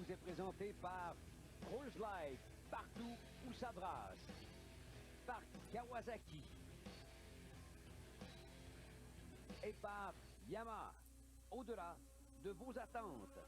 vous est présenté par Rouge Light, partout où ça brasse. Par Kawasaki. Et par Yamaha, au-delà de vos attentes.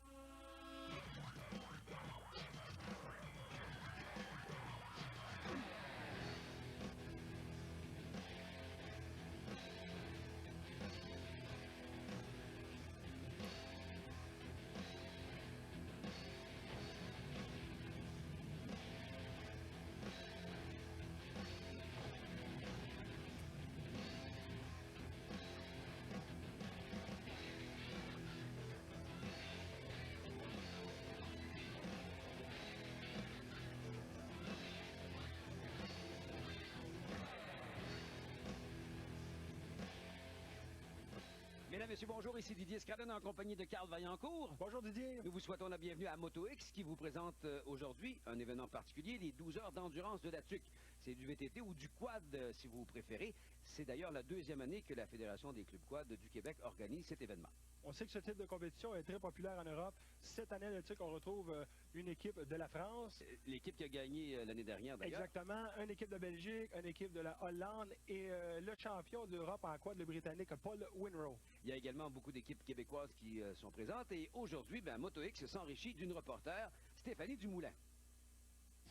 Mesdames, Messieurs, bonjour, ici Didier Scradden en compagnie de Carl Vaillancourt. Bonjour Didier. Nous vous souhaitons la bienvenue à MotoX qui vous présente aujourd'hui un événement particulier, les 12 heures d'endurance de la TUC. C'est du VTT ou du quad si vous préférez. C'est d'ailleurs la deuxième année que la Fédération des clubs quad du Québec organise cet événement. On sait que ce type de compétition est très populaire en Europe. Cette année, le TUC, on retrouve une équipe de la France. L'équipe qui a gagné l'année dernière d'ailleurs. Exactement. Une équipe de Belgique, une équipe de la Hollande et le champion d'Europe en quad, le Britannique Paul Winrow. Il y a également beaucoup d'équipes québécoises qui sont présentes. Et aujourd'hui, MotoX s'enrichit d'une reporter, Stéphanie Dumoulin.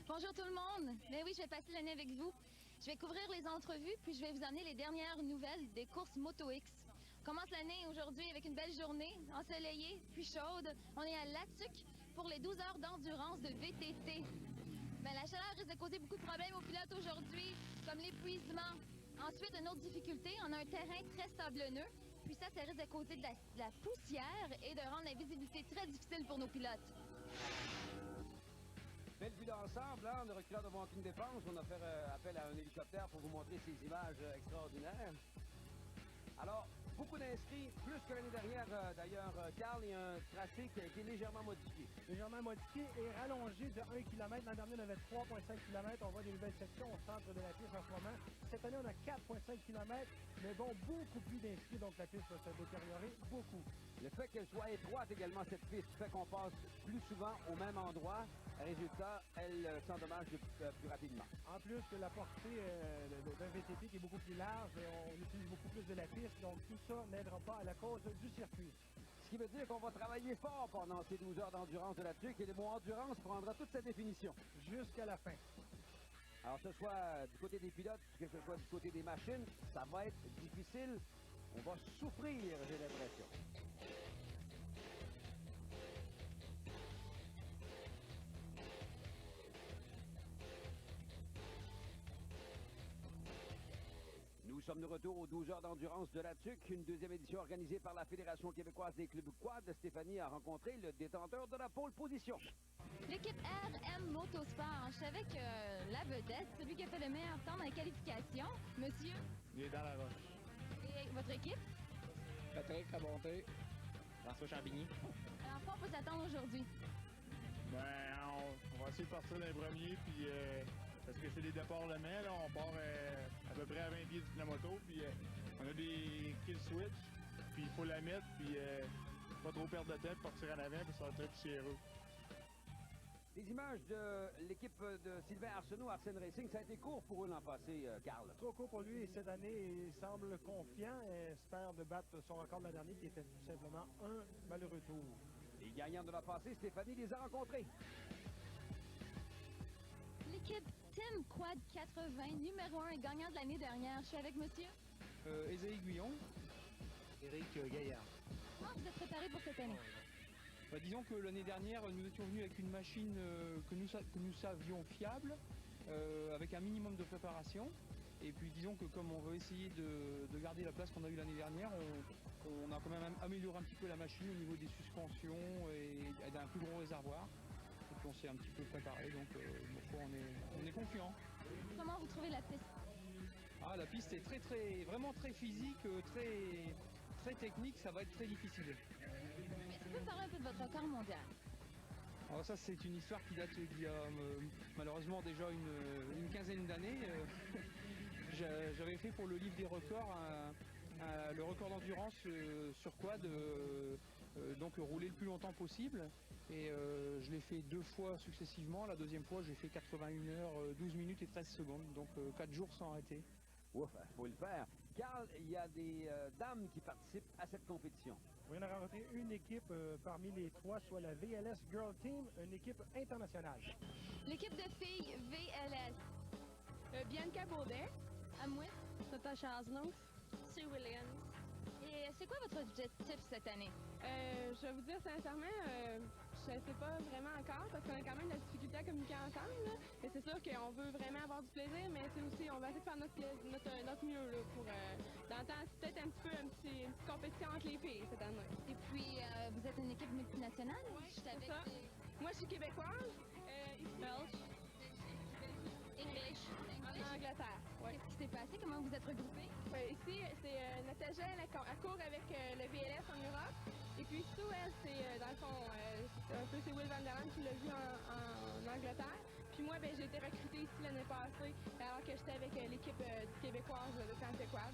Bonjour tout le monde. Ben oui, je vais passer l'année avec vous. Je vais couvrir les entrevues, puis je vais vous amener les dernières nouvelles des courses MotoX. On commence l'année aujourd'hui avec une belle journée, ensoleillée, puis chaude. On est à Latuc pour les 12 heures d'endurance de VTT. Ben, la chaleur risque de causer beaucoup de problèmes aux pilotes aujourd'hui, comme l'épuisement. Ensuite, une autre difficulté, on a un terrain très sablonneux. Puis ça risque de causer de la poussière et de rendre la visibilité très difficile pour nos pilotes. Belle vue d'ensemble, hein, on est reculant devant aucune défense. On a fait appel à un hélicoptère pour vous montrer ces images extraordinaires. Alors, beaucoup d'inscrits, plus que l'année dernière d'ailleurs. Carl, il y a un tracé qui a été légèrement modifié. Légèrement modifié et rallongé de 1 km. L'an dernier, on avait 3,5 km. On voit des nouvelles sections au centre de la piste en ce moment. Cette année, on a 4,5 km, mais bon, beaucoup plus d'inscrits, donc la piste va se détériorer beaucoup. Le fait qu'elle soit étroite également, cette piste, fait qu'on passe plus souvent au même endroit. Résultat, elle s'endommage plus rapidement. En plus que la portée d'un VTT qui est beaucoup plus large, on utilise beaucoup plus de la piste, donc tout ça n'aidera pas à la cause du circuit. Ce qui veut dire qu'on va travailler fort pendant ces 12 heures d'endurance de la TUC et le mot endurance prendra toute sa définition. Jusqu'à la fin. Alors, que ce soit du côté des pilotes, que ce soit du côté des machines, ça va être difficile. On va souffrir, j'ai l'impression. Nous sommes de retour aux 12 heures d'endurance de la TUC, une deuxième édition organisée par la Fédération québécoise des clubs quad. Stéphanie a rencontré le détenteur de la pole position. L'équipe RM Motosport, je savais que la vedette, celui qui a fait le meilleur temps dans les qualifications, monsieur. Il est dans la roche. Et votre équipe? Patrick Rabonté, François Champigny. Alors, quoi on peut s'attendre aujourd'hui? Ben, on va essayer de partir d'un premier, puis parce que c'est des départs le mai, là, on part à peu près à 20 pieds du moto, puis on a des kill switch, puis il faut la mettre, puis pas trop perdre de temps, puis partir en avant, puis ça va être très poussiéreux. Les images de l'équipe de Sylvain Arsenault, Arsène Racing, ça a été court pour eux l'an passé, Carl. Trop court pour lui et cette année, il semble confiant et espère de battre son record de la dernière qui était tout simplement un malheureux tour. Les gagnants de l'an passé, Stéphanie les a rencontrés. L'équipe Team Quad 80, numéro 1 gagnant de l'année dernière. Je suis avec monsieur. Ésaïe Guyon. Éric Gaillard. Comment vous êtes préparé pour cette année? Disons que l'année dernière, nous étions venus avec une machine que nous savions fiable, avec un minimum de préparation. Et puis disons que comme on veut essayer de garder la place qu'on a eue l'année dernière, on a quand même amélioré un petit peu la machine au niveau des suspensions et d'un plus gros réservoir. Et puis on s'est un petit peu préparé, donc on est confiant. Comment vous trouvez la piste? Ah, la piste est vraiment très physique, très technique, ça va être très difficile. Est-ce que vous pouvez parler un peu de votre record mondial? Alors ça, c'est une histoire qui date d'il y a malheureusement déjà une quinzaine d'années. J'avais fait pour le livre des records le record d'endurance sur quad donc rouler le plus longtemps possible. Et je l'ai fait 2 fois successivement. La deuxième fois, j'ai fait 81 heures, 12 minutes et 13 secondes. Donc 4 jours sans arrêter. Ouf, il faut le faire. Carl, il y a des dames qui participent à cette compétition. Oui, on a rencontré une équipe parmi les 3, soit la VLS Girl Team, une équipe internationale. L'équipe de filles VLS. Bianca Baudet. Amouet. Natasha Asnos. Sue Williams. Et c'est quoi votre objectif cette année? Je vais vous dire sincèrement, je ne sais pas vraiment encore parce qu'on a quand même de la difficulté à communiquer ensemble. Là. Et c'est sûr qu'on veut vraiment avoir du plaisir, mais c'est aussi, on va essayer de faire notre mieux là, pour dans le temps, c'est peut-être une petite compétition entre les filles cette année. Et puis, vous êtes une équipe multinationale? Oui, c'est ça. Moi, je suis québécoise. Belge. English. En Angleterre. Ouais. Qu'est-ce qui s'est passé? Comment vous êtes regroupés? Ici, c'est Natacha, elle court avec le VLS en Europe. Et puis Sue, elle, c'est dans le fond, un peu c'est Will Van Der Laan qui l'a vu en Angleterre. Puis moi, ben, j'ai été recrutée ici l'année passée, alors que j'étais avec l'équipe québécoise de Saint-Équad.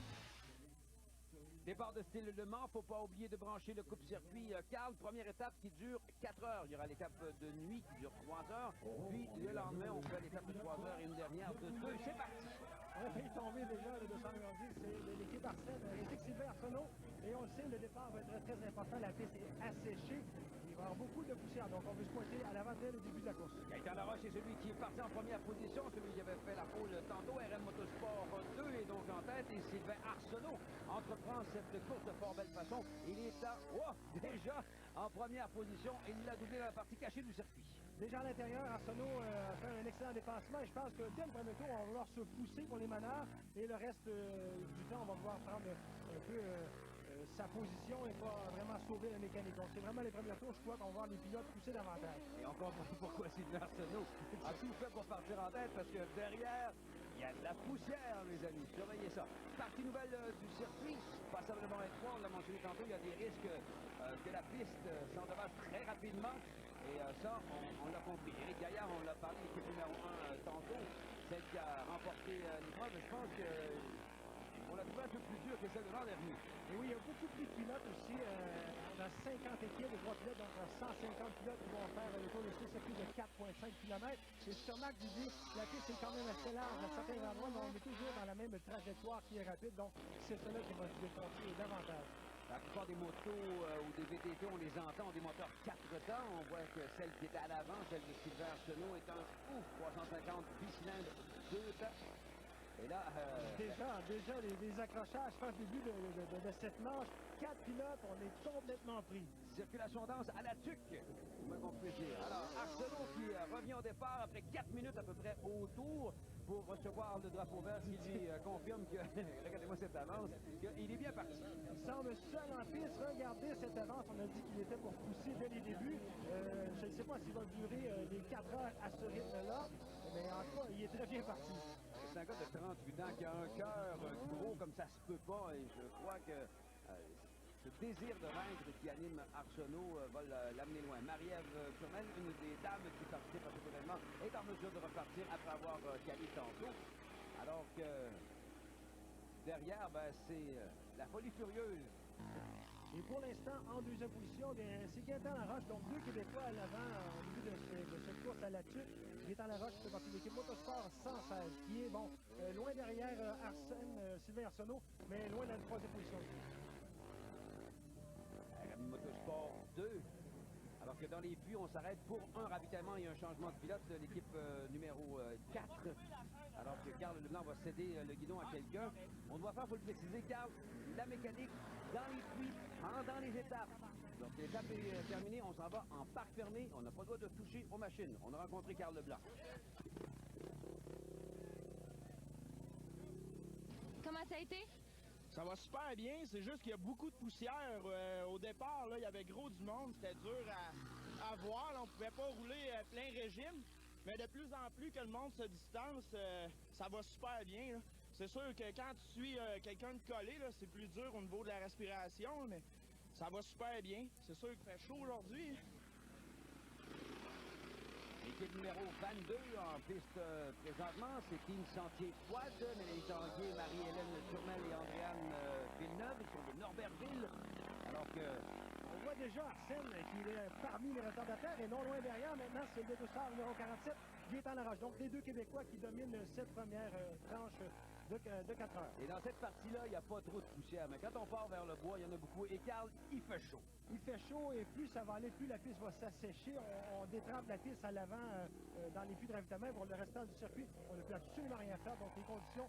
Départ de style Le Mans, faut pas oublier de brancher le coupe-circuit. Carl, première étape qui dure 4 heures. Il y aura l'étape de nuit qui dure 3 heures. Puis le lendemain, on fait l'étape de 3 heures et une dernière de 2. C'est parti! On a failli tomber déjà le 290, c'est l'équipe Arsène, l'équipe Sylvain Arsenault. Et on le sait, le départ va être très important. La piste est asséchée. Il va y avoir beaucoup de poussière, donc on veut se pointer à l'avant dès le début de la course. Gaëtan Laroche est celui qui est parti en première position, celui qui avait fait la pole tantôt. RM Motorsport 2 est donc en tête et Sylvain Arsenault entreprend cette course de fort belle façon. Il est déjà en première position et il a doublé dans la partie cachée du circuit. Déjà à l'intérieur, Arsenault a fait un excellent dépassement et je pense que dès le premier tour, on va vouloir se pousser pour les manœuvres et le reste du temps, on va pouvoir prendre un peu sa position et pas vraiment sauver la mécanique. Donc c'est vraiment les premiers tours, je crois qu'on va voir les pilotes pousser davantage. Et on comprend pourquoi Sylvain Arsenault a tout fait pour partir en tête parce que derrière, il y a de la poussière, mes amis. Surveillez ça. Partie nouvelle du circuit, passablement étroit, on l'a mentionné tantôt, il y a des risques que la piste s'endommage très rapidement. Et ça, on l'a compris. Éric Gaillard, on l'a parlé, l'équipe numéro 1 tantôt, celle qui a remporté l'épreuve. Je pense qu'on l'a trouvé un peu plus dur que celle de l'an dernier. Et oui, il y a beaucoup plus de pilotes aussi. On a 50 équipes de 3 pilotes, donc 150 pilotes qui vont faire le tour de ce circuit de 4,5 km. Et sûrement que vous dites, la piste est quand même assez large à certains endroits, mais on est toujours dans la même trajectoire qui est rapide. Donc, c'est cela qui va se défoncer davantage. La plupart des motos ou des VTT, on les entend, ont des moteurs 4 temps. On voit que celle qui est à l'avant, celle de Sylvain Arsenault, est un 350 bicylindres 2 temps. Et là... Déjà les accrochages, je pense, début de cette manche, 4 pilotes, on est complètement pris. Circulation dense à la tuque, on peut dire. Alors, Arsenault qui revient au départ après 4 minutes à peu près autour pour recevoir le drapeau vert qui lui confirme que, regardez-moi cette avance, qu'il est bien parti. Il semble seul en piste. Regardez cette avance. On a dit qu'il était pour pousser dès les débuts. Je ne sais pas s'il va durer les 4 heures à ce rythme-là, mais en tout cas, il est très bien parti. C'est un gars de 38 ans qui a un cœur gros comme ça se peut pas et je crois que ce désir de vaincre qui anime Arsenault va l'amener loin. Marie-Ève Turmel, une des dames qui participe à cet événement, est en mesure de repartir après avoir calé tantôt. Alors que derrière, c'est la folie furieuse. Et pour l'instant, en deuxième position, c'est Gaëtan Laroche, donc 2 Québécois à l'avant au début de cette course à la tuque. Gaëtan Laroche fait partie de l'équipe Motorsport 116, qui est loin derrière Sylvain Arsenault, mais loin de la troisième position. Motorsport 2. Alors que dans les puits, on s'arrête pour un ravitaillement et un changement de pilote de l'équipe numéro 4. Alors que Carl Leblanc va céder le guidon à quelqu'un. On doit faire, il faut le préciser, Carl, la mécanique dans les puits, pendant les étapes. Donc l'étape est terminée, on s'en va en parc fermé. On n'a pas le droit de toucher aux machines. On a rencontré Carl Leblanc. Comment ça a été? Ça va super bien, c'est juste qu'il y a beaucoup de poussière. Au départ, là, il y avait gros du monde, c'était dur à voir. Là, on pouvait pas rouler plein régime. Mais de plus en plus que le monde se distance, ça va super bien. C'est sûr que quand tu suis quelqu'un de collé, c'est plus dur au niveau de la respiration, mais ça va super bien. C'est sûr qu'il fait chaud aujourd'hui. L'équipe numéro 22 en piste présentement, c'est Team Sentier Quad, Mélanie Tanguay, Marie-Hélène Turmel et Andréane Villeneuve sur le Norbertville. Alors que on voit déjà Arsène qui est parmi les retardataires et non loin derrière. Maintenant, c'est le dossard numéro 47, Gaétan Laroche. Donc, les deux Québécois qui dominent cette première tranche de 4 heures. Et dans cette partie-là, il n'y a pas trop de poussière. Mais quand on part vers le bois, il y en a beaucoup. Et Carl, il fait chaud. Il fait chaud et plus ça va aller, plus la piste va s'assécher. On détrempe la piste à l'avant dans les puits de ravitaillement. Pour le restant du circuit, on ne peut absolument rien faire. Donc, les conditions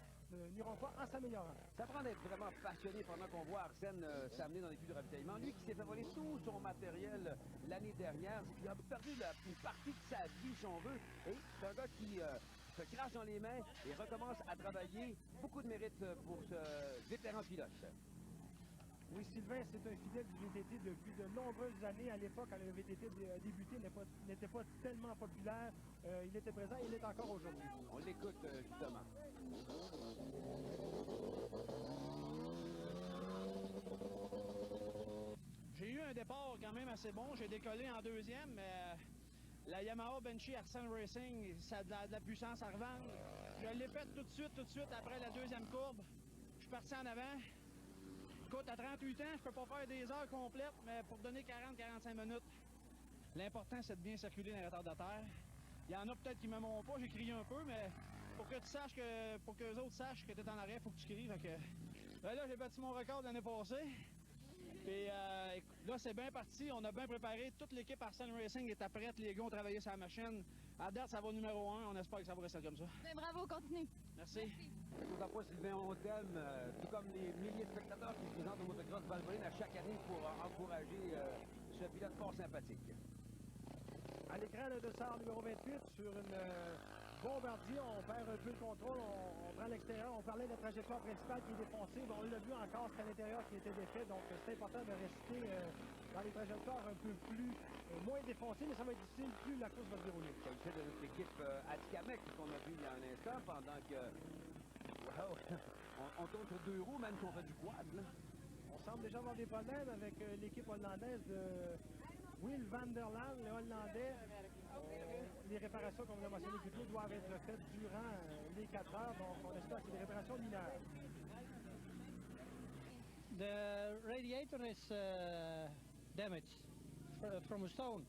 n'iront pas en s'améliorant. Ça prend d'être vraiment passionné pendant qu'on voit Arsène s'amener dans les puits de ravitaillement. Lui qui s'est fait voler tout son matériel l'année dernière, il a perdu une partie de sa vie, si on veut. Et c'est un gars qui se crache dans les mains et recommence à travailler. Beaucoup de mérite pour ce vétéran pilote. Oui, Sylvain, c'est un fidèle du VTT depuis de nombreuses années. À l'époque, quand le VTT a débuté, n'était pas tellement populaire. Il était présent et il est encore aujourd'hui. On l'écoute, justement. J'ai eu un départ quand même assez bon. J'ai décollé en deuxième, mais la Yamaha Benchy Arsène Racing, ça a de la puissance à revendre. Je l'ai fait tout de suite après la deuxième courbe. Je suis parti en avant. Écoute, à 38 ans, je peux pas faire des heures complètes, mais pour donner 40-45 minutes, l'important, c'est de bien circuler dans les retardataires. Il y en a peut-être qui ne m'aiment pas, j'ai crié un peu, mais pour que tu saches que, pour que les autres sachent que tu es en arrêt, il faut que tu cries. Fait que, ben là, j'ai battu mon record l'année passée. Puis là, c'est bien parti. On a bien préparé. Toute l'équipe Arsène Racing était prête. Les gars ont travaillé sur la machine. À date, ça va numéro 1. On espère que ça va rester comme ça. Ben, bravo, continue. Merci. D'autant pas, Sylvain, on t'aime, tout comme les milliers de spectateurs qui se présentent au motocross Valvoline à chaque année pour encourager ce pilote fort sympathique. À l'écran, le dossard numéro 28 sur une bombardier. On perd un peu le contrôle. On prend l'extérieur. On parlait de la trajectoire principale qui est défoncée. Bon, on l'a vu encore, c'est à l'intérieur qui était défait. Donc, c'est important de rester dans les trajectoires un peu plus moins défoncées, mais ça va être difficile plus la course va se dérouler. C'est le fait de notre équipe Atikamek qu'on a vu il y a un instant pendant que wow, on tourne sur deux roues, même si on fait du quad. Là. On semble déjà avoir des problèmes avec l'équipe hollandaise de Will van der Laan, le Hollandais. Les réparations, comme on l'a mentionné plus tôt, doivent être faites durant les 4 heures. Donc, on espère que c'est des réparations mineures. The radiator is damaged from a stone.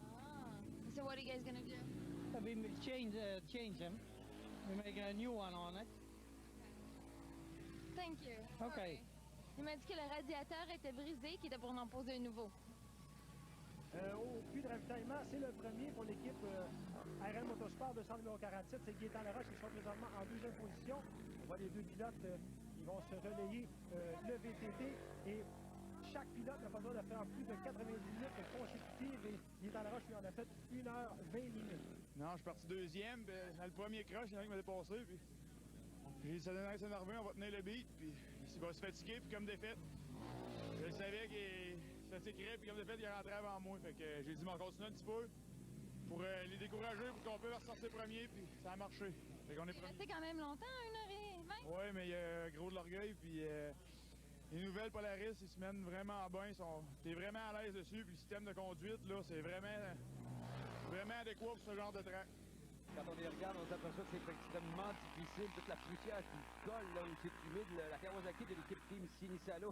Ah. So what are you guys gonna do? We will change them. We make a new one on it. Thank you. Okay. Il m'a dit que le radiateur était brisé, qu'il était pour en poser un nouveau. Au puits de ravitaillement, c'est le premier pour l'équipe RL Motorsport de centre numéro 47. C'est Gaétan Laroche qui sont présentement en deuxième position. On voit les deux pilotes, ils vont se relayer le VTT et chaque pilote n'a pas besoin de faire plus de 90 minutes consécutives et Gaétan Laroche lui en a fait 1h20 minutes. Non, je suis parti deuxième, puis dans le premier crash, il y en a qui m'a dépassé, puis j'ai dit ça donne à s'énerver, on va tenir le beat, puis il va se fatiguer, puis comme défaite, je savais qu'il se fatiguerait, puis comme défaite, il rentrait avant moi, fait que j'ai dit, on va continuer un petit peu pour les décourager, pour qu'on puisse ressortir premier, puis ça a marché. Fait qu'on est Il est resté quand même longtemps, 1h20. Ouais, mais il y a gros de l'orgueil, puis les nouvelles Polaris, ils se mènent vraiment bien, t'es vraiment à l'aise dessus, puis le système de conduite, là, c'est vraiment adéquat pour ce genre de track. Quand on les regarde, on s'aperçoit que c'est extrêmement difficile. Toute la poussière qui colle là où c'est humide. La Kawasaki de l'équipe Team Sinisalo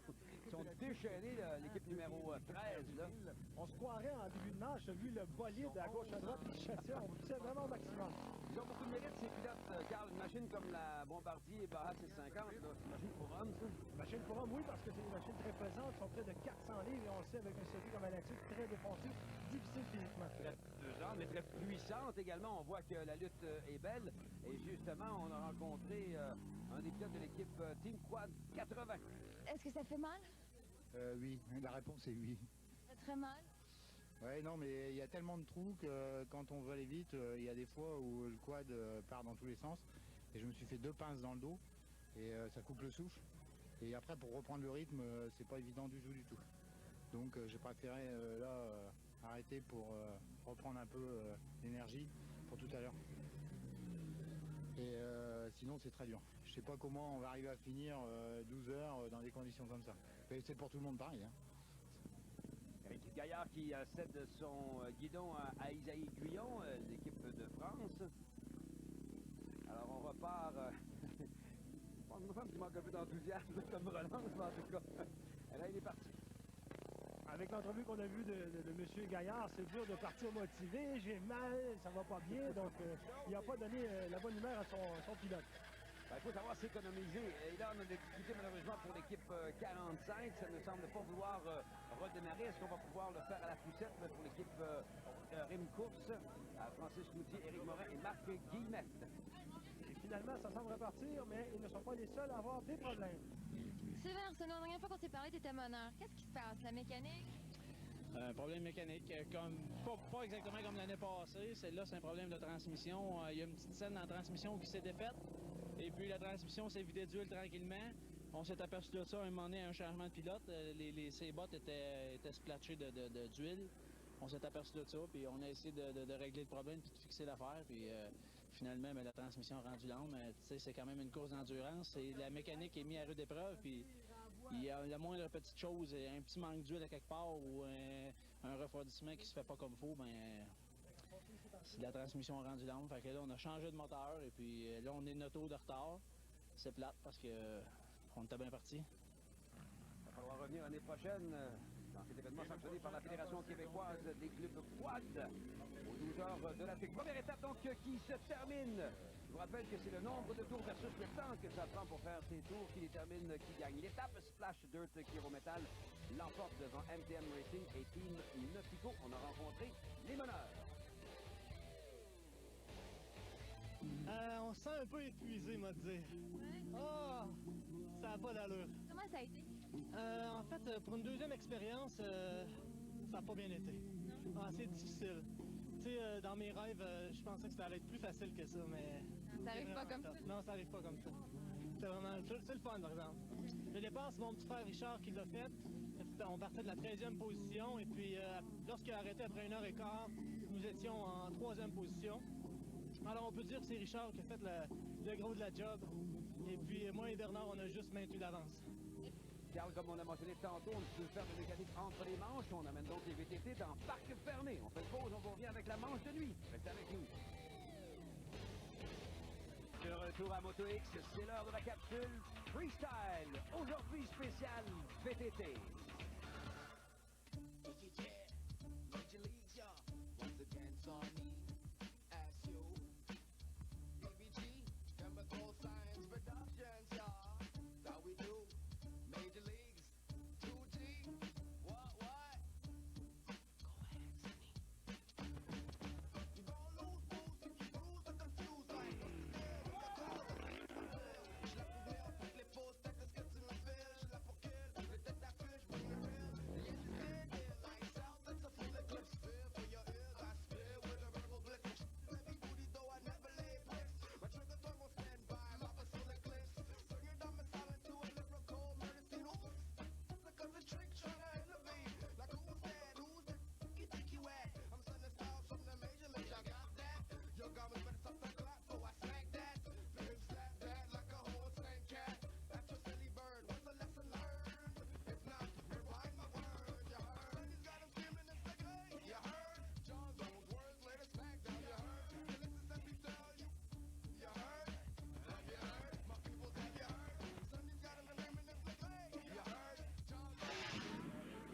sont déchaînés, l'équipe numéro 13. Là. On se croirait en début de manche, vu le bolide à gauche à droite, les châssis, on poussait vraiment au maximum. Ils ont beaucoup de mérite, ces pilotes. Carl, une machine comme la Bombardier Baja 650, c'est une machine pour hommes, ça. Machine pour hommes, oui, parce que c'est des machines très pesantes, sont près de 400 livres et on le sait avec un circuit comme à l'actif, très défoncé, difficile physiquement. Mais très puissante également. On voit que la lutte est belle. Et justement, on a rencontré un des pilotes de l'équipe Team Quad 80. Est-ce que ça fait mal? Oui, la réponse est oui. Ça fait très mal? Ouais, non, mais il y a tellement de trous que quand on veut aller vite, il y a des fois où le quad part dans tous les sens. Et je me suis fait 2 pinces dans le dos et ça coupe le souffle. Et après, pour reprendre le rythme, c'est pas évident du tout. Donc j'ai préféré arrêter pour reprendre un peu d'énergie pour tout à l'heure. Et sinon c'est très dur. Je sais pas comment on va arriver à finir 12 heures dans des conditions comme ça. Mais c'est pour tout le monde pareil. Hein. Eric Gaillard qui cède son guidon à Isaïe Guyon, l'équipe de France. Alors on repart. Une femme qui manque un peu d'enthousiasme comme relance, mais en tout cas, là il est parti. Avec l'entrevue qu'on a vue de M. Gaillard, c'est dur de partir motivé, j'ai mal, ça va pas bien, donc il n'a pas donné la bonne humeur à son pilote. Il faut savoir s'économiser. Et là, on a des difficultés malheureusement pour l'équipe 45. Ça ne semble pas vouloir redémarrer. Est-ce qu'on va pouvoir le faire à la poussette? Mais pour l'équipe Rim Course, Francis Cloutier, Éric Morin et Marc Guillemette. Et finalement, ça semble repartir, mais ils ne sont pas les seuls à avoir des problèmes. Sylvain Arsenault, la dernière fois qu'on s'est parlé, tu étais meneur. Qu'est-ce qui se passe? La mécanique? Un problème mécanique, pas exactement comme l'année passée. Celle-là, c'est un problème de transmission. Il y a une petite scène dans la transmission qui s'est défaite. Et puis la transmission s'est vidée d'huile tranquillement. On s'est aperçu de ça à un moment donné, un changement de pilote. Ses bottes étaient splatchées d'huile. On s'est aperçu de ça, puis on a essayé de régler le problème puis de fixer l'affaire. Puis finalement, la transmission a rendu lente. Mais tu sais, c'est quand même une course d'endurance. Et la mécanique est mise à rude épreuve. Puis il y a la moindre petite chose, un petit manque d'huile à quelque part ou un refroidissement qui se fait pas comme il faut, ben la transmission a rendu lente. Fait que là, on a changé de moteur et puis là, on est une auto de retard. C'est plate parce que on était bien parti. Il va falloir revenir l'année prochaine dans cet événement sanctionné par la Fédération québécoise des clubs quad aux 12 heures de la TIC. Première étape donc qui se termine. Je vous rappelle que c'est le nombre de tours versus le temps que ça prend pour faire ces tours qui détermine qui gagne. L'étape Splash Dirt Kilométal l'emporte devant MTM Racing et Team Nautico. On a rencontré les meneurs. On se sent un peu épuisé, moi, dire. Oh, ça n'a pas d'allure. Comment ça a été? En fait, pour une deuxième expérience, ça n'a pas bien été. Ah, c'est difficile. Tu sais, dans mes rêves, je pensais que ça allait être plus facile que ça, mais... Ça arrive pas comme ça? Non, ça arrive pas comme ça. C'est vraiment... C'est le fun, par exemple. Le départ, c'est mon petit frère Richard qui l'a fait. On partait de la 13e position, et puis lorsqu'il a arrêté après 1h15, nous étions en 3e position. Alors, on peut dire que c'est Richard qui a fait le gros de la job. Et puis, moi et Bernard, on a juste maintenu l'avance. Carl, comme on a mentionné tantôt, on peut faire de mécanique entre les manches. On amène donc les VTT dans parc fermé. On fait une pause, on revient avec la manche de nuit. Restez avec nous. De retour à Moto X, c'est l'heure de la capsule Freestyle. Aujourd'hui, spécial VTT.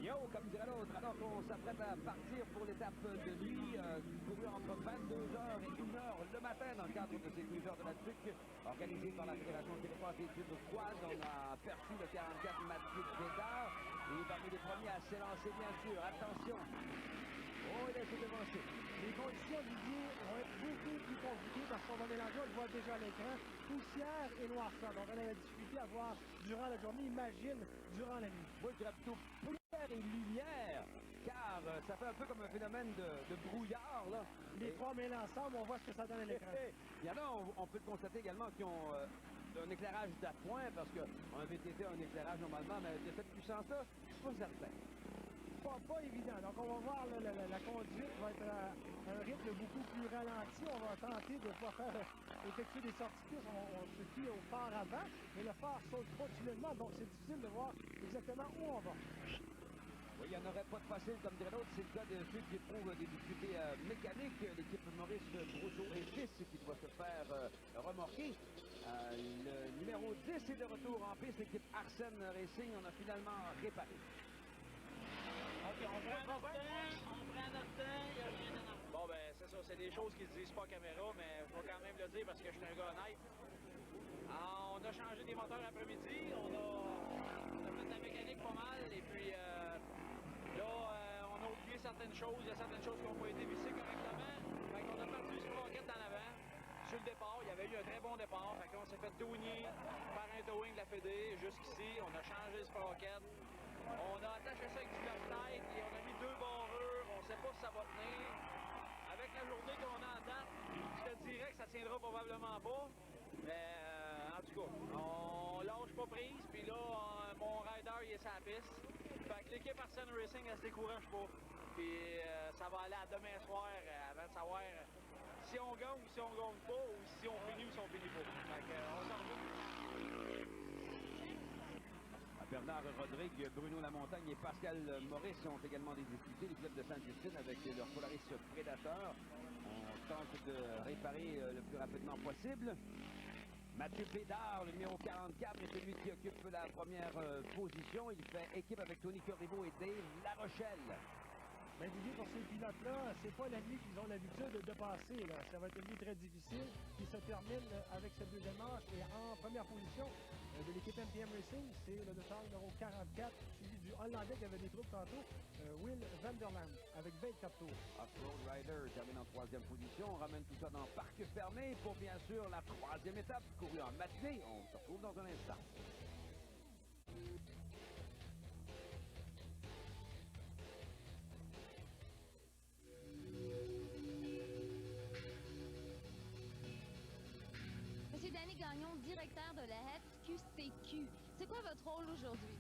Yo, comme dirait l'autre, alors qu'on s'apprête à partir pour l'étape de nuit, courue entre 22h et 1h le matin dans le cadre de ces 12 heures de la TIC, organisée par la Fédération québécoise des clubs quad. On a aperçu le 44 Mathieu Bédard. Il est parmi les premiers à s'élancer, bien sûr. Attention. Oh, il a été devancé. Les conditions, Didier, vont être beaucoup plus compliquées parce qu'on va mélanger, on le voit déjà à l'écran, poussière et noirceur. Donc, on a la difficulté à voir durant la journée, imagine, durant la nuit. Moi, je dirais plutôt poussière et lumière, car ça fait un peu comme un phénomène de brouillard, là. Les trois mêlés ensemble, on voit ce que ça donne à l'écran. Il y en a, on peut le constater également, qui ont un éclairage d'appoint, parce qu'un VTT a un éclairage normalement, mais de cette puissance-là, je suis pas certain. Pas évident. Donc, on va voir là, la conduite va être à un rythme beaucoup plus ralenti. On va tenter de ne pas faire effectuer des sorties pistes. On se fie au phare avant, mais le phare saute continuellement. Donc, c'est difficile de voir exactement où on va. Oui, il n'y en aurait pas de facile, comme dirait l'autre. C'est le cas de ceux qui éprouvent des difficultés mécaniques. L'équipe Maurice Brousseau et fils qui doit se faire remorquer. Le numéro 10 est de retour en piste. L'équipe Arsène Racing, on a finalement réparé. OK, on prend notre temps, il n'y a rien d'énorme. Bon, ben, c'est ça, c'est des choses qui se disent pas à caméra, mais je vais quand même le dire parce que je suis un gars honnête. On a changé des moteurs l'après-midi, on a fait de la mécanique pas mal, et puis là, on a oublié certaines choses, il y a certaines choses qui n'ont pas été vissées correctement. Fait qu'on a perdu ce sprocket en avant. Sur le départ, il y avait eu un très bon départ, fait qu'on s'est fait towing par un towing de la Fédé jusqu'ici, on a changé le sprocket. On a attaché ça avec du loctite et on a mis 2 barreurs, on ne sait pas si ça va tenir. Avec la journée qu'on a en date, je te dirais que ça tiendra probablement pas, mais en tout cas, on lâche pas prise, puis là, mon rider, il est sur la piste. Fait que l'équipe Arsène Racing, elle se décourage pas. Puis ça va aller à demain soir avant de savoir si on gagne ou si on gagne pas, ou si on finit ou si on finit pas. Fait que, on s'en rejoue. Bernard Rodrigue, Bruno Lamontagne et Pascal Maurice ont également des difficultés. Les clubs de Sainte-Justine avec leur Polaris Predator. On tente de réparer le plus rapidement possible. Mathieu Bédard, le numéro 44, est celui qui occupe la première position. Il fait équipe avec Tony Corriveau et Dave La Rochelle. Mais Didier, pour ces pilotes-là, c'est pas la nuit qu'ils ont l'habitude de passer. Là. Ça va être une nuit très difficile qui se termine avec cette deuxième manche. Et en première position de l'équipe MTM Racing, c'est le dossard numéro 44, suivi du Hollandais qui avait des troupes tantôt, Will Vanderland, avec 24 tours. Off-Road Rider termine en troisième position. On ramène tout ça dans le parc fermé pour bien sûr la troisième étape courue en matinée. On se retrouve dans un instant. Monsieur Danny Gagnon, directeur de la FQCQ. C'est quoi votre rôle aujourd'hui?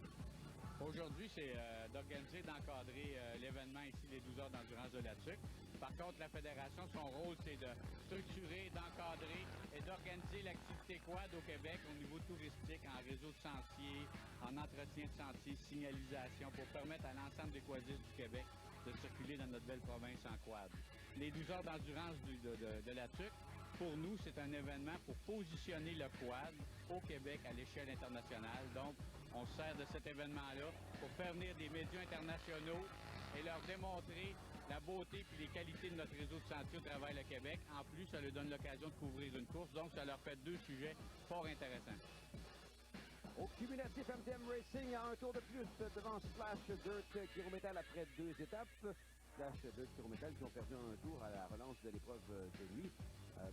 Aujourd'hui, c'est d'organiser, d'encadrer l'événement ici, les 12 heures d'endurance de la TUC. Par contre, la Fédération, son rôle, c'est de structurer, d'encadrer et d'organiser l'activité quad au Québec au niveau touristique, en réseau de sentiers, en entretien de sentiers, signalisation, pour permettre à l'ensemble des quadistes du Québec de circuler dans notre belle province en quad. Les 12 heures d'endurance de la TUC, pour nous, c'est un événement pour positionner le quad au Québec à l'échelle internationale. Donc, on se sert de cet événement-là pour faire venir des médias internationaux et leur démontrer la beauté et les qualités de notre réseau de sentiers au travers le Québec. En plus, ça leur donne l'occasion de couvrir une course. Donc, ça leur fait 2 sujets fort intéressants. Au cumulatif, MTM Racing a un tour de plus devant Splash Dirt Kilométal après 2 étapes. Splash Dirt Kilométal qui ont perdu un tour à la relance de l'épreuve de nuit.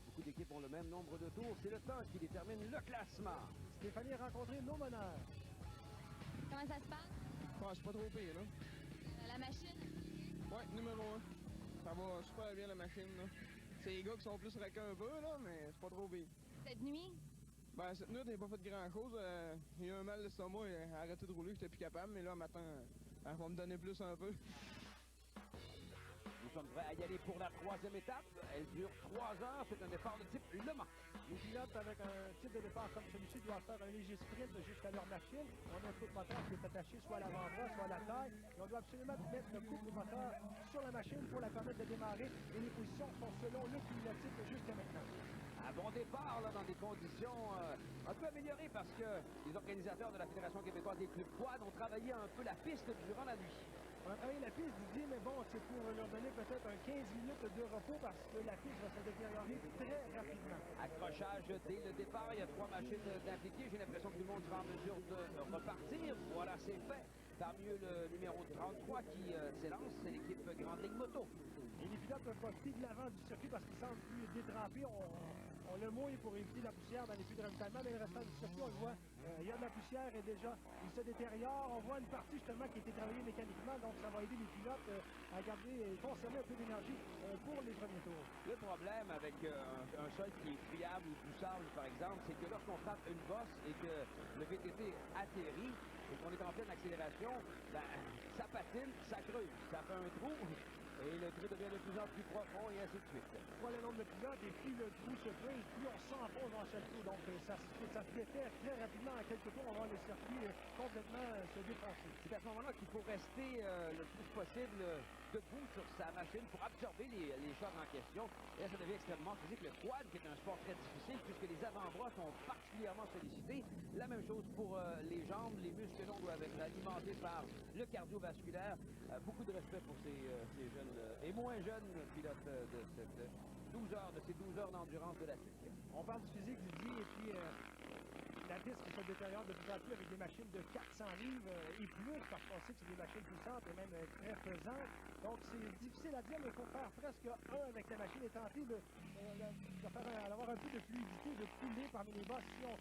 Beaucoup d'équipes ont le même nombre de tours. C'est le temps qui détermine le classement. Stéphanie a rencontré nos meneurs. Comment ça se passe? Ouais, c'est pas trop pire, là. La machine? Ouais, numéro 1. Ça va super bien, la machine, là. C'est les gars qui sont plus raqués un peu, là, mais c'est pas trop pire. Cette nuit? Ben, cette nuit, j'ai pas fait grand-chose. J'ai eu un mal d'estomac et arrêté de rouler, j'étais plus capable, mais là, matin, elle va me donner plus un peu. Nous sommes prêts à y aller pour la troisième étape. Elle dure 3 heures. C'est un départ de type Le Mans. Les pilotes avec un type de départ comme celui-ci doivent faire un léger sprint jusqu'à leur machine. On a un couple moteur qui est attaché soit à l'avant-bras, soit à la taille. Et on doit absolument mettre le couple moteur sur la machine pour la permettre de démarrer. Et les positions sont selon le cumulatif jusqu'à maintenant. Un bon départ là, dans des conditions un peu améliorées parce que les organisateurs de la Fédération québécoise des clubs quad ont travaillé un peu la piste durant la nuit. On a travaillé la piste, Didier, mais bon, c'est pour leur donner peut-être un 15 minutes de repos parce que la piste va se détériorer très rapidement. Accrochage dès le départ, il y a 3 machines d'impliquées. J'ai l'impression que tout le monde sera en mesure de repartir. Voilà, c'est fait. Parmi eux, le numéro 33 qui s'élance, c'est l'équipe Grande Ligue Moto. Et les pilotes peuvent profiter de l'avant du circuit parce qu'ils semblent plus détrempés. On le mouille pour éviter la poussière dans les puits de ravitaillement, mais le restant du circuit, on le voit, il y a de la poussière et déjà, il se détériore. On voit une partie justement qui a été travaillée mécaniquement, donc ça va aider les pilotes à garder et conserver un peu d'énergie pour les premiers tours. Le problème avec un sol qui est friable ou du sable, par exemple, c'est que lorsqu'on frappe une bosse et que le VTT atterrit et qu'on est en pleine accélération, ben, ça patine, ça creuse, ça fait un trou. Et le trou devient de plus en plus profond et ainsi de suite. On voit le nombre de pilotes et plus le trou se creuse, plus on s'enfonce dans chaque trou. Donc ça se déterre très rapidement. En quelques tours, on va voir le circuit complètement se défoncer. C'est à ce moment-là qu'il faut rester le plus possible debout sur sa machine pour absorber les chocs en question. Et là, ça devient extrêmement physique. Le quad, qui est un sport très difficile, puisque les avant-bras sont particulièrement sollicités. La même chose pour les jambes. Les muscles longs doivent être alimentés par le cardiovasculaire. Beaucoup de respect pour ces jeunes et moins jeunes pilotes de ces 12 heures d'endurance de la TUC. On parle du physique, Didier, et puis la piste qui se détériore de plus en plus avec des machines de 400 livres et plus, parce qu'on sait que c'est des machines puissantes et même très pesantes. Donc c'est difficile à dire, mais il faut faire presque un avec la machine et tenter d'avoir un peu de fluidité, de couler parmi les bosses. Si on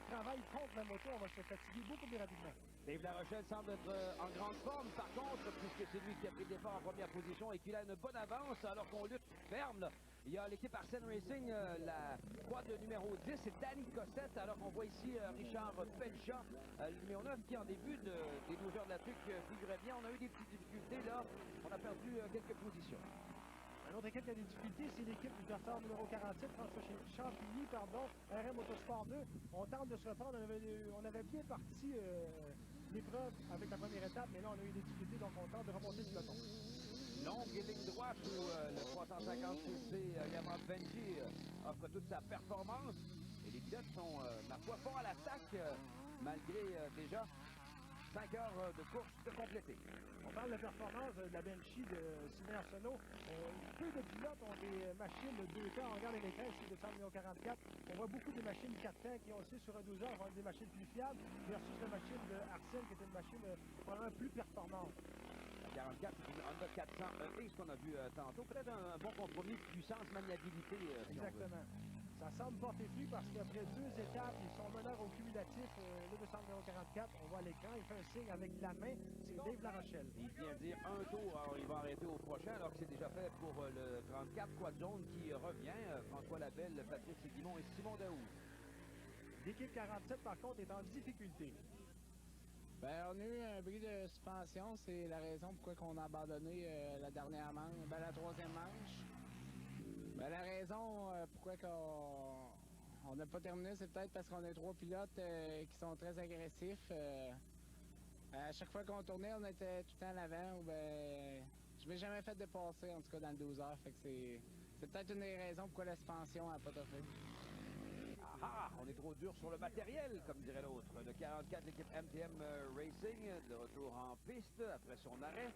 travaille contre la moto, on va se fatiguer beaucoup plus rapidement. Dave Larochelle semble être en grande forme, par contre, puisque c'est lui qui a pris le départ en première position et qu'il a une bonne avance alors qu'on lutte ferme. Là. Il y a l'équipe Arsène Racing, la quad numéro 10, c'est Danny Cossette, alors qu'on voit ici Richard Pelcha, le numéro 9, qui en début des 12 heures de la TUC figurait bien. On a eu des petites difficultés là, on a perdu quelques positions. Une autre équipe qui a des difficultés, c'est l'équipe du dossard numéro 47, François Champigny, RM Motorsport 2. On tente de se reprendre, on avait bien parti l'épreuve avec la première étape, mais là on a eu des difficultés, donc on tente de remonter le peloton. Longue ligne droite où le 350cc Yamaha Benji offre toute sa performance. Et les pilotes sont, ma foi, forts à l'attaque, malgré déjà 5 heures de course de compléter. On parle de performance de la Benji de Sylvain Arsenault. Peu de pilotes ont des machines de 2 temps. On regarde l'écran ici de 144. On voit beaucoup de machines 4 temps qui ont aussi sur un 12 heures vont être des machines plus fiables versus la machine de Arsène qui est une machine probablement plus performante. 44, c'est une Honda 400 E, ce qu'on a vu tantôt. Peut-être un bon compromis de puissance, maniabilité. Exactement. Ça semble porter fruit parce qu'après 2 étapes, ils sont meneurs au cumulatif. Le 244, on voit à l'écran, il fait un signe avec la main. C'est Dave Larochelle. Il vient dire un tour, alors il va arrêter au prochain, alors que c'est déjà fait pour le 34 quad zone qui revient. François Labelle, Patrice Guimond et Simon Daou. L'équipe 47, par contre, est en difficulté. Ben, on a eu un bris de suspension, c'est la raison pourquoi on a abandonné la dernière manche, la troisième manche. Ben, la raison pourquoi on n'a pas terminé, c'est peut-être parce qu'on a 3 pilotes qui sont très agressifs. À chaque fois qu'on tournait, on était tout le temps à l'avant. Ben, je m'ai jamais fait dépasser, en tout cas dans le 12 heures. Fait que c'est peut-être une des raisons pourquoi la suspension n'a pas toffé. Ah, on est trop dur sur le matériel, comme dirait l'autre. Le 44, l'équipe MTM Racing, de retour en piste après son arrêt.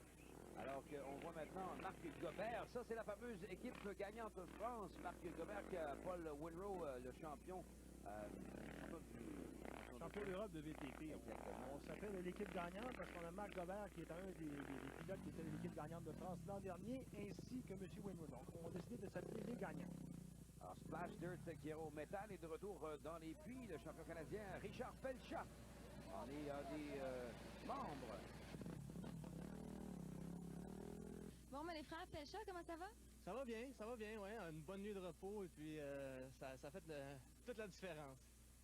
Alors qu'on voit maintenant Marc Gobert. Ça, c'est la fameuse équipe gagnante de France. Marc Gobert qui a Paul Winrow, le champion d'Europe de VTT. On s'appelle l'équipe gagnante parce qu'on a Marc Gobert qui est un des pilotes qui était de l'équipe gagnante de France l'an dernier, ainsi que M. Winrow. Donc, on a décidé de s'appeler les gagnants. Alors, Splash Dirt qui est au métal est de retour dans les puits. Le champion canadien Richard Pelcha en est un des membres. Bon, mais les frères Pelcha, comment ça va? Ça va bien, ouais. Une bonne nuit de repos et puis ça fait toute la différence.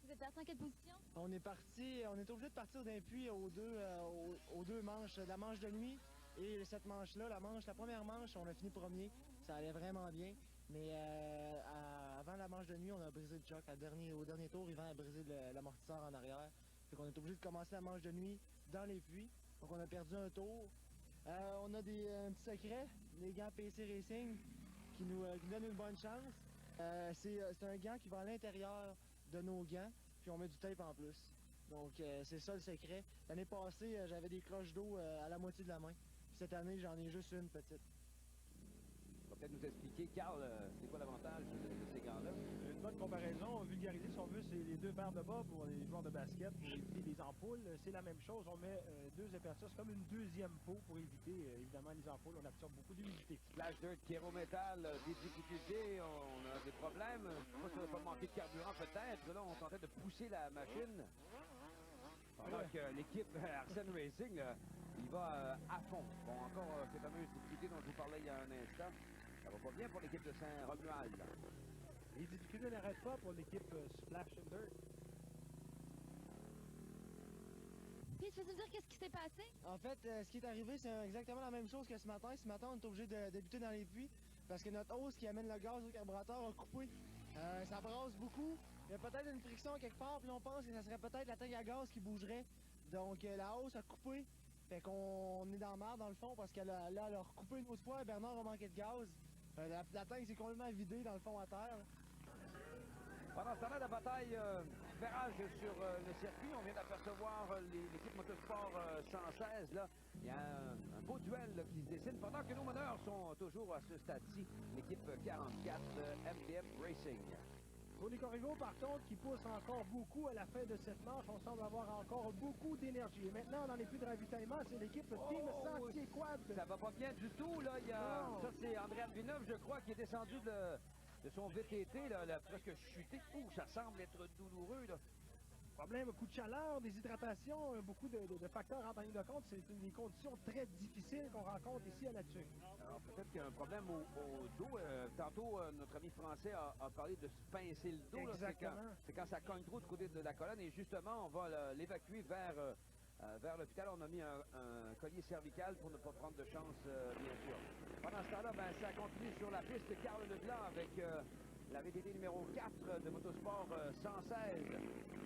Vous êtes parti en quelle position? On est obligé de partir d'un puits aux deux manches, la manche de nuit et cette manche-là, la première manche, on a fini premier. Ça allait vraiment bien. Mais avant la manche de nuit, on a brisé le choc. Au dernier tour, Yvan a brisé l'amortisseur en arrière. Donc on est obligé de commencer la manche de nuit dans les puits. Donc on a perdu un tour. On a un petit secret, les gants PC Racing qui nous donnent une bonne chance. C'est un gant qui va à l'intérieur de nos gants, puis on met du tape en plus. Donc c'est ça le secret. L'année passée, j'avais des cloches d'eau à la moitié de la main. Puis cette année, j'en ai juste une petite. Peut-être nous expliquer, Carl, c'est quoi l'avantage de ces gants-là? Une bonne comparaison, vulgarisée si on veut, c'est les 2 paires de bas pour les joueurs de basket pour éviter les ampoules. C'est la même chose, on met 2 épaisseurs, c'est comme une deuxième peau pour éviter évidemment les ampoules, on absorbe beaucoup d'humidité. Splash Dirt, Kérométal, des difficultés, on a des problèmes. Je sais pas si on n'a pas manqué de carburant peut-être. Là, on tentait de pousser la machine. Pendant que l'équipe Arsène Racing, il va à fond. Bon, encore ces fameuses difficultés dont je vous parlais il y a un instant. Ça va pas bien pour l'équipe de Saint-Romuald. Les difficultés n'arrêtent pas pour l'équipe Splash Dirt. Puis, tu veux nous dire qu'est-ce qui s'est passé? En fait, ce qui est arrivé, c'est exactement la même chose que ce matin. Ce matin, on est obligé de débuter dans les puits parce que notre hausse qui amène le gaz au carburateur a coupé. Ça brasse beaucoup. Il y a peut-être une friction quelque part, puis on pense que ça serait peut-être la tank à gaz qui bougerait. Donc, la hausse a coupé. Fait qu'on est dans la merde dans le fond parce qu'elle a recoupé nos espoirs. Bernard a manqué de gaz. La tank s'est complètement vidée dans le fond à terre. Pendant ce temps-là, la bataille fait rage sur le circuit. On vient d'apercevoir l'équipe Motosport 116. Là. Il y a un beau duel là, qui se dessine pendant que nos meneurs sont toujours à ce stade-ci. L'équipe 44 MTM Racing. Tony Corriveau, par contre, qui pousse encore beaucoup à la fin de cette manche. On semble avoir encore beaucoup d'énergie. Et maintenant, dans les plus de ravitaillement, c'est l'équipe Team Sentier Quad. Ça va pas bien du tout. Là. Ça, c'est André Villeneuve, je crois, qui est descendu de son VTT. Là, presque chuté. Ouh, ça semble être douloureux. Là. Problème, coup de chaleur, déshydratation, beaucoup de facteurs en ligne de compte. C'est des conditions très difficiles qu'on rencontre ici à la TUC. Alors, peut-être qu'il y a un problème au dos. Tantôt, notre ami français a parlé de se pincer le dos. Exactement. C'est quand ça cogne trop du côté de la colonne. Et justement, on va l'évacuer vers l'hôpital. On a mis un collier cervical pour ne pas prendre de chance, bien sûr. Pendant ce temps-là, ça continue sur la piste. Carl Leblanc avec la VTT numéro 4 de Motosport 116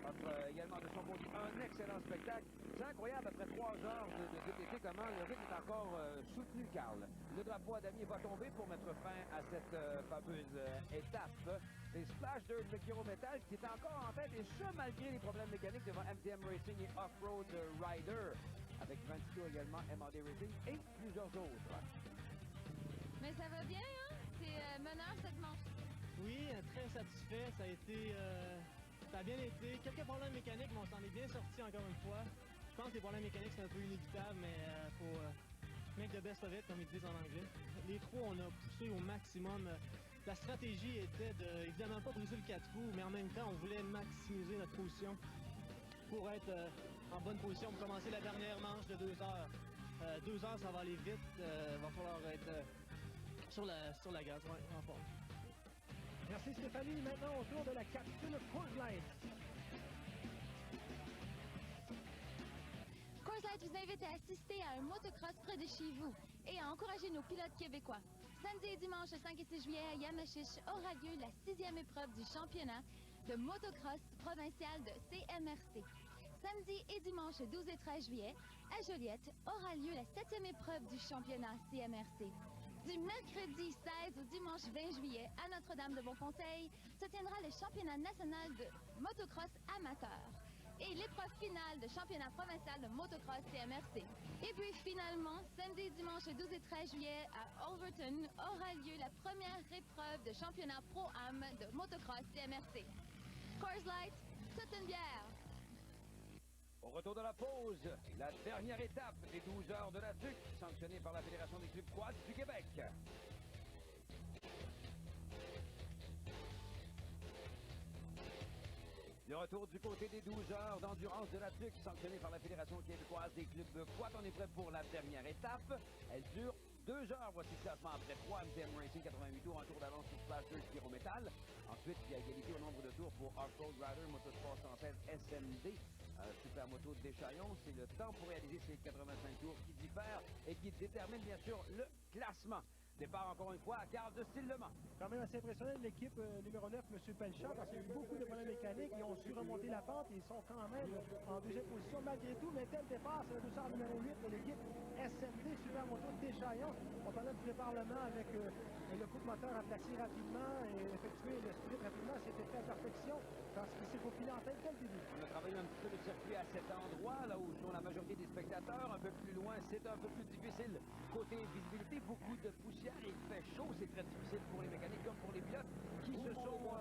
offre également de son côté un excellent spectacle. C'est incroyable, après 3 heures de VTT, comment le rythme est encore soutenu, Carl. Le drapeau à damier va tomber pour mettre fin à cette fameuse étape. C'est Splash Dirt de Kirometal qui est encore en tête, et ce, malgré les problèmes mécaniques devant MTM Racing et Off-Road Rider, avec 20 tours également MAD Racing et plusieurs autres. Mais ça va bien, hein? C'est meneur cette manche. Oui, très satisfait. Ça a bien été. Quelques problèmes mécaniques, mais on s'en est bien sorti encore une fois. Je pense que les problèmes mécaniques, c'est un peu inévitable, mais faut make the best of it, comme ils disent en anglais. Les trois, on a poussé au maximum. La stratégie était de, évidemment, pas briser le 4 roues, mais en même temps, on voulait maximiser notre position pour être en bonne position pour commencer la dernière manche de 2 heures. 2 heures, ça va aller vite. Va falloir être sur la gaz, ouais, en forme. Merci Stéphanie. Maintenant, au tour de la capsule Coors Light. Coors Light vous invite à assister à un motocross près de chez vous et à encourager nos pilotes québécois. Samedi et dimanche 5 et 6 juillet à Yamachiche aura lieu la 6e épreuve du championnat de motocross provincial de CMRC. Samedi et dimanche 12 et 13 juillet, à Joliette, aura lieu la 7e épreuve du championnat CMRC. Du mercredi 16 au dimanche 20 juillet, à Notre-Dame-de-Bon-Conseil, se tiendra le championnat national de motocross amateur et l'épreuve finale de championnat provincial de motocross CMRC. Et puis finalement, samedi et dimanche 12 et 13 juillet, à Overton, aura lieu la première épreuve de championnat Pro-Am de motocross CMRC. Coors Light, toute une bière! Au retour de la pause, la dernière étape des 12 heures de la TUC, sanctionnée par la Fédération des clubs quad du Québec. Le retour du côté des 12 heures d'endurance de la TUC, sanctionnée par la Fédération québécoise des clubs quad. On est prêt pour la dernière étape. Elle dure 2 heures. Voici le classement après 3. MTM Racing, 88 tours, en tour d'avance sur Splash Dirt Kirometal. Ensuite, il y a égalité au nombre de tours pour Off-Road Rider, Motosport 116 SMD. Supermoto de Deschaillons, c'est le temps pour réaliser ces 85 tours qui diffèrent et qui déterminent bien sûr le classement. Départ encore une fois à Carl de Stille-Le-Mans. Quand même assez impressionnant l'équipe numéro 9, M. Pelchat, parce qu'il y a eu beaucoup de problèmes mécaniques. Ils ont su remonter la pente et ils sont quand même en deuxième position malgré tout. Mais tel départ, c'est le 200 numéro 8 de l'équipe SMD Supermoto de Deschaillons. On parlait du département avec le coup de moteur à placer rapidement et effectuer le split rapidement. C'était fait à perfection parce qu'il s'est faufilé en tête dès le début. On a travaillé un petit peu le circuit à cet endroit, là où sont la majorité des spectateurs. Un peu plus loin, c'est un peu plus difficile. Côté visibilité, beaucoup de poussière. Il fait chaud, c'est très difficile pour les mécaniques comme pour les pilotes qui se sont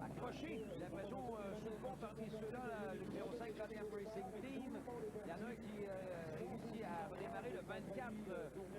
accrochés. J'ai l'impression sous le pont parmi ceux-là, le numéro 5 KTM Racing Team. Il y en a un qui réussit à démarrer le 24,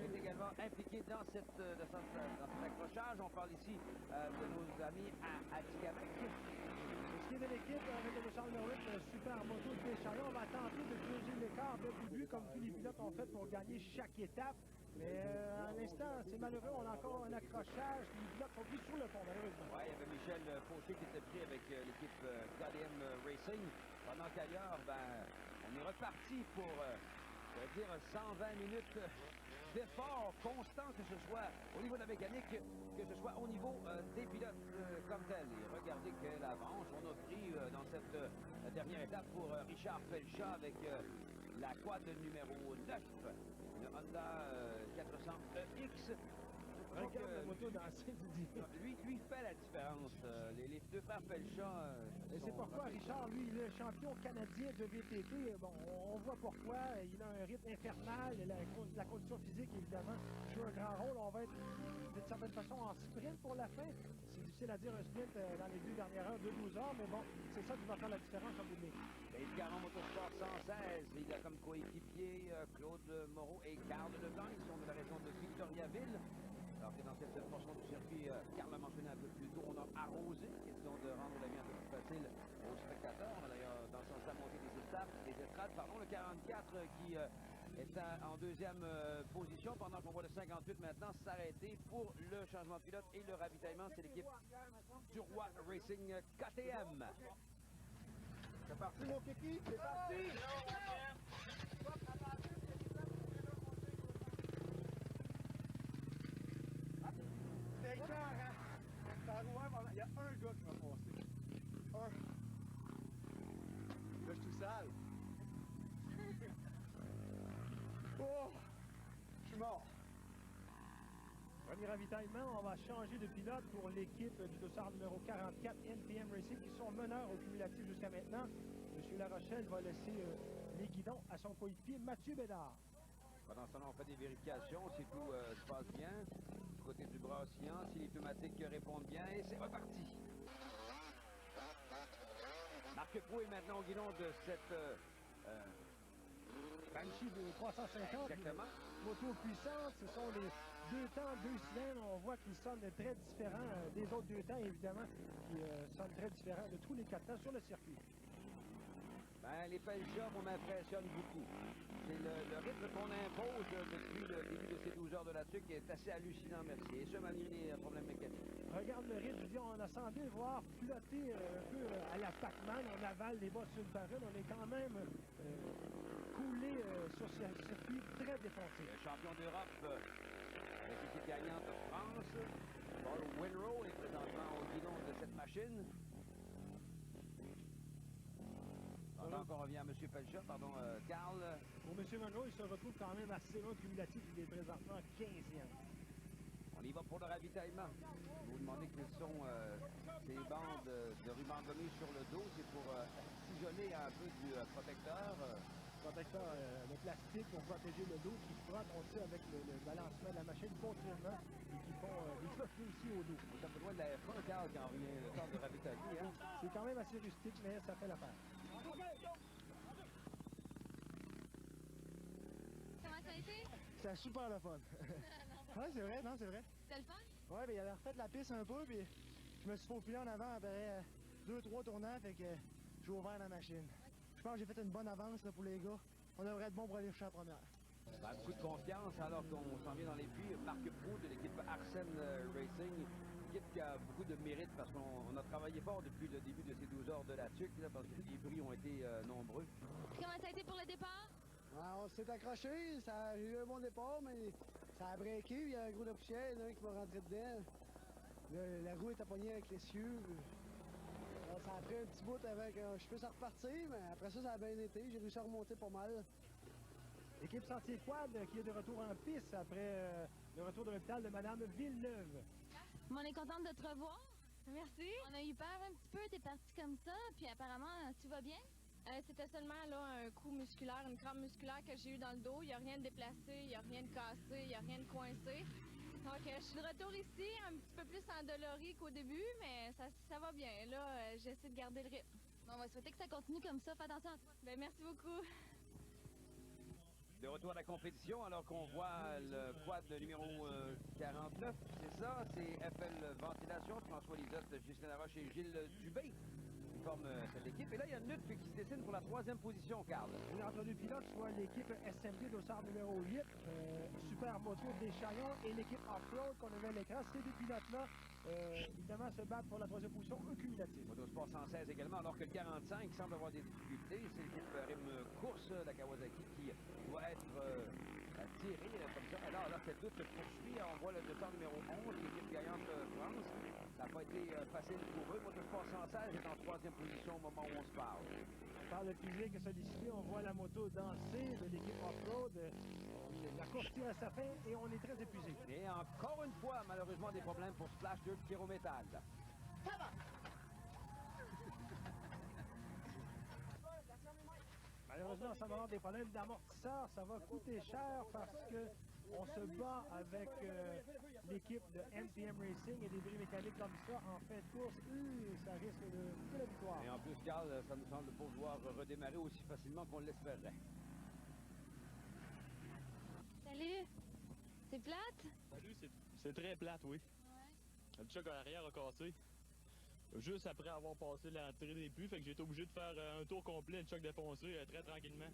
est également impliqué dans cet accrochage. On parle ici de nos amis à Atikamekw. Ce qui est de l'équipe avec le 200 numéro 8, Supermoto de Deschaillons, on va tenter de creuser l'écart dès le début comme tous les pilotes ont fait pour gagner chaque étape. Mais à l'instant, c'est malheureux, on a encore un accrochage. Les pilotes sont plus sur le pont, malheureusement. Oui, il y avait Michel Fauché qui était pris avec l'équipe KTM Racing. Pendant qu'ailleurs, on est reparti pour, je vais dire, 120 minutes d'effort constant, que ce soit au niveau de la mécanique, que ce soit au niveau des pilotes comme tel. Et regardez quelle avance on a pris dans cette dernière étape pour Richard Pelchat avec la quad numéro 9, le Honda 400EX. Regarde la moto danser, Didier. Lui fait la différence. Les deux frères Pelchat. Et c'est pourquoi Richard, lui, il est champion canadien de VTT. Bon, on voit pourquoi. Il a un rythme infernal. La condition physique, évidemment, joue un grand rôle. On va être, d'une certaine façon, en sprint pour la fin. C'est difficile à dire un sprint dans les 2 dernières heures de 12 heures, mais bon, c'est ça qui va faire la différence en bout de ligne. Également Motorsport 116, il a comme coéquipier Claude Moreau et Carl Leblanc. Ils sont de la région de Victoriaville. Alors que dans cette portion du circuit, Carl l'a mentionné un peu plus tôt, on a arrosé, question de rendre la vie un peu plus facile aux spectateurs. On a d'ailleurs dans le sens de la montée des estrades, le 44 qui est en deuxième position, pendant qu'on voit le 58 maintenant s'arrêter pour le changement de pilote et le ravitaillement. C'est l'équipe du Roi Racing KTM. C'est parti mon kiki, c'est parti! C'est clair, hein? Il y a un gars qui m'a passé. Un. Là, je suis tout sale. Oh! Je suis mort. Premier ravitaillement, on va changer de pilote pour l'équipe du dossard numéro 44 NPM Racing qui sont meneurs au cumulatif jusqu'à maintenant. M. Larochelle va laisser les guidons à son coéquipier Mathieu Bédard. Pendant ce temps, on fait des vérifications si tout se passe bien. Du côté du bras oscillant, si les pneumatiques répondent bien, et c'est reparti. Marc Pro est maintenant au guidon de cette Banshee de 350. Exactement. Moto puissante, ce sont les 2 temps, 2 cylindres. On voit qu'ils sonnent très différents des autres 2 temps, évidemment, qui sonnent très différents de tous les 4 temps sur le circuit. Ben, les Pelchat, on m'impressionne beaucoup. C'est le rythme qu'on impose depuis le début de ces 12 heures de la TUC qui est assez hallucinant, merci. Et ce, malgré les problèmes mécaniques. Regarde le rythme, je dis, on a semblé voir flotter un peu à la Pac-Man. On avale les bosses une par une. On est quand même coulé sur ce circuit très défoncé. Le champion d'Europe avec l'équipe gagnante de France, Paul Winrow, est présentement au guidon de cette machine. Encore revient à M. Pelchat, Carl. Pour M. Monroe, il se retrouve quand même assez loin cumulatif. Il est présentement 15e. On y va pour le ravitaillement. Vous vous demandez quelles sont ces bandes de ruban gommé sur le dos. C'est pour s'isoler un peu du protecteur. Protecteur de plastique pour protéger le dos qui frotte, on sait, avec le balancement de la machine continuellement et qui font des flotteurs aussi au dos. C'est un peu loin de la F1, Carl, quand on revient le temps de ravitailler. Hein? C'est quand même assez rustique, mais ça fait l'affaire. Comment ça a été? C'était super le fun. Ouais, c'est vrai, non, c'est vrai. C'était le fun? Ouais, ben il avait refait la piste un peu, puis je me suis faufilé en avant après 2-3 tournants, fait que j'ai ouvert la machine. Je pense que j'ai fait une bonne avance là, pour les gars. On devrait être bon pour aller chercher la première. Ben, beaucoup de confiance alors qu'on s'en vient dans les puits. Marc Pro de l'équipe Arsène Racing, équipe qui a beaucoup de mérite parce qu'on a travaillé fort depuis le début de ces 12 heures de la TUC, là, parce que les bruits ont été nombreux. Comment ça a été pour le départ? On s'est accroché, j'ai eu un bon départ, mais ça a breaké, il y a un gros de poussière, il y en a un qui va rentrer dedans. La roue était pognée avec l'essieu. Ça a pris un petit bout avant que je puisse repartir, mais après ça a bien été. J'ai réussi à remonter pas mal. L'équipe Sentier Quad qui est de retour en piste après le retour de l'hôpital de Mme Villeneuve. On est contente de te revoir. Merci. On a eu peur un petit peu, t'es parti comme ça, puis apparemment, tu vas bien? C'était seulement là, un coup musculaire, une crampe musculaire que j'ai eu dans le dos. Il n'y a rien de déplacé, il n'y a rien de cassé, il n'y a rien de coincé. Donc, je suis de retour ici, un petit peu plus endolori qu'au début, mais ça va bien. Là, j'essaie de garder le rythme. On va souhaiter que ça continue comme ça. Fais attention à toi. Ben, merci beaucoup. De retour à la compétition, alors qu'on voit le quad numéro 49, c'est ça, c'est FL Ventilation, François Lisotte, Justin Laroche et Gilles Dubé qui forment cette équipe. Et là, il y a une lutte qui se dessine pour la 3e position, Carl. Et entre deux pilotes, soit l'équipe SMD dossard numéro 8, Super Moto des Chaillons, et l'équipe Off-Road qu'on avait à l'écran. Ces deux pilotes-là, évidemment, se battent pour la 3e position au cumulatif. Motosport 116 également, alors que le 45 semble avoir des difficultés. C'est l'équipe Rim Course, la Kawasaki, qui doit être tirée comme ça. Alors, cette lutte se poursuit. On voit le dossard numéro 11, l'équipe gagnante France. Ça n'a pas été faciles pour eux. Motosport 116 est en 3e position au moment où on se parle. On parle de physique et sollicité. On voit la moto danser de l'équipe off-road. La course tire à sa fin et on est très épuisé. Et encore une fois, malheureusement, des problèmes pour Splash 2 de Pyrométal. Malheureusement, ça va avoir des problèmes d'amortisseur. Ça va coûter cher parce que on se bat avec l'équipe de MTM Racing et des bris mécaniques comme ça en fin de course. Ça risque de couper la victoire. Et en plus, Carl, ça nous semble pouvoir redémarrer aussi facilement qu'on l'espérait. Salut! C'est plate? Salut, c'est très plate, oui. Le choc à l'arrière a cassé. Juste après avoir passé l'entrée des puits, fait que j'ai été obligé de faire un tour complet, le choc défoncé, très tranquillement.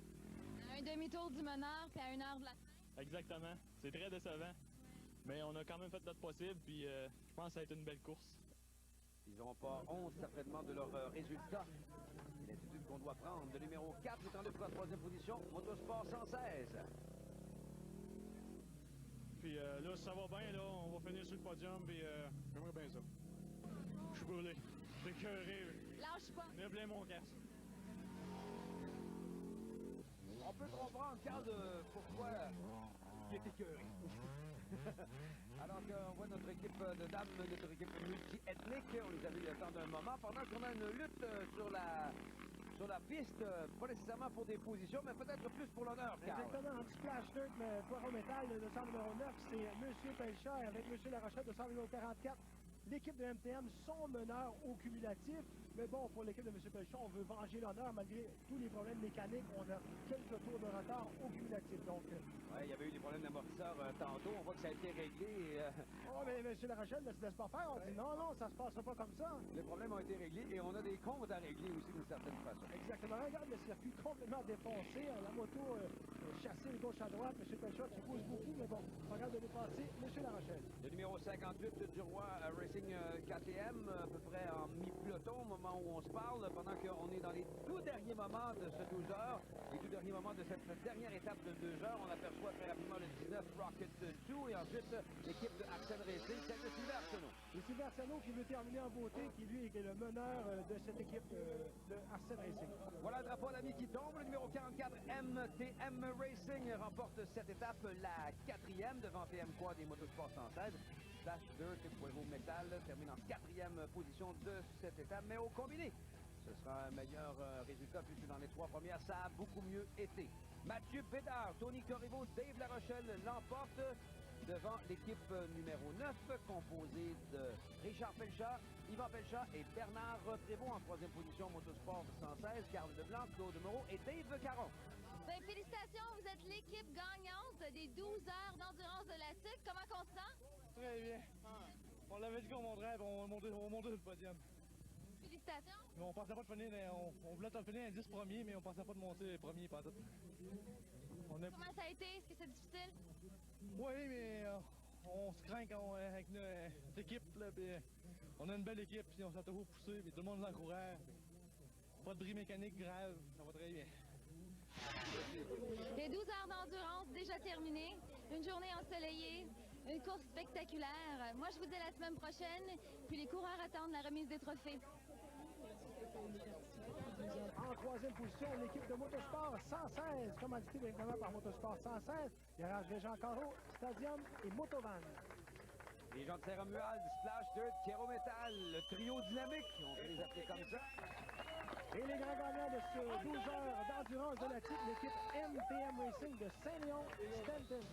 Un demi-tour du meneur, puis à 1 heure de la fin. Exactement. C'est très décevant. Mais on a quand même fait notre possible, puis je pense que ça a été une belle course. Ils n'auront pas honte certainement de leurs résultats. L'attitude qu'on doit prendre. Le numéro 4 est en pour la 3e position, Motosport 116. Puis là, ça va bien, là, on va finir sur le podium, puis j'aimerais bien ça. Je suis brûlé. Je suis écœuré. Lâche pas. Mets plein mon casque. On peut comprendre, Carl, pourquoi il est écœuré. Alors qu'on voit notre équipe de dames, notre équipe multi-ethnique, on les a vu le temps d'un moment, pendant qu'on a une lutte sur la piste, pas nécessairement pour des positions, mais peut-être plus pour l'honneur, Carl. Exactement, anti-splash dirt, mais Poireau Métal, le centre numéro 9, c'est M. Pelchat avec M. Larochette de centre numéro 44. L'équipe de MTM sont meneurs au cumulatif. Mais bon, pour l'équipe de M. Pelchon, on veut venger l'honneur malgré tous les problèmes mécaniques. On a quelques tours de retard au cumulatif. Donc, oui, il y avait eu des problèmes d'amortisseur tantôt. On voit que ça a été réglé. Oh, mais M. Larochelle ne se laisse pas faire. On dit non, ça se passera pas comme ça. Les problèmes ont été réglés et on a des comptes à régler aussi d'une certaine façon. Exactement. Regarde le circuit complètement défoncé. La moto chassée de gauche à droite. M. Pelchon qui pousse beaucoup, mais bon, on regarde de dépasser M. Larochelle. Le numéro 58 du Roi Racing KTM, à peu près en mi-peloton au moment où on se parle, pendant qu'on est dans les tout derniers moments de ce 12 heures, les tout derniers moments de cette dernière étape de 2 heures. On aperçoit très rapidement le 19 Rocket 2 et ensuite l'équipe de Axel Racing, celle de Sylvain Arsenault. Et Sylvain Arsenault qui veut terminer en beauté, qui lui est le meneur de cette équipe de Axel Racing. Voilà le drapeau à l'ami qui tombe. Le numéro 44 MTM Racing remporte cette étape, la 4e devant PM Quad des Motosport 116. Splash 2, Poireau Métal termine en 4e position de cette étape, mais au combiné, ce sera un meilleur résultat puisque dans les 3 premières, ça a beaucoup mieux été. Mathieu Bédard, Tony Corriveau, Dave Larochelle l'emporte devant l'équipe numéro 9, composée de Richard Pelchat, Yvan Pelchat et Bernard Prévost en 3e position, Motosport 116, Carl Leblanc, Claude Moreau et Dave Caron. Ben, félicitations, vous êtes l'équipe gagnante des 12 heures d'endurance de la TIC. Comment on se sent? Très bien. On l'avait dit qu'on monterait, on montait sur le podium. Félicitations. Mais on pensait pas de finir, on voulait te finir les 10 premiers, mais on pensait pas de monter premier pas tout. Comment ça a été? Est-ce que c'est difficile? Oui, mais on se craint avec notre équipe, là, pis, on a une belle équipe, puis on s'est toujours poussé, puis tout le monde nous encourage. Pas de bris mécanique grave, ça va très bien. Les 12 heures d'endurance déjà terminées, une journée ensoleillée, une course spectaculaire. Moi, je vous dis à la semaine prochaine, puis les coureurs attendent la remise des trophées. En 3e position, l'équipe de Motosport 116, commandité directement par Motosport 116, Garage Régent Caro, Stadium et Motovan. Les gens de Saint-Romuald, Splash Dirt, Kero Metal, le trio dynamique, on peut les appeler comme ça. Et les grands gagnants de ce 12 heures d'endurance de la type, l'équipe MTM Racing de Saint-Léon, Stanton.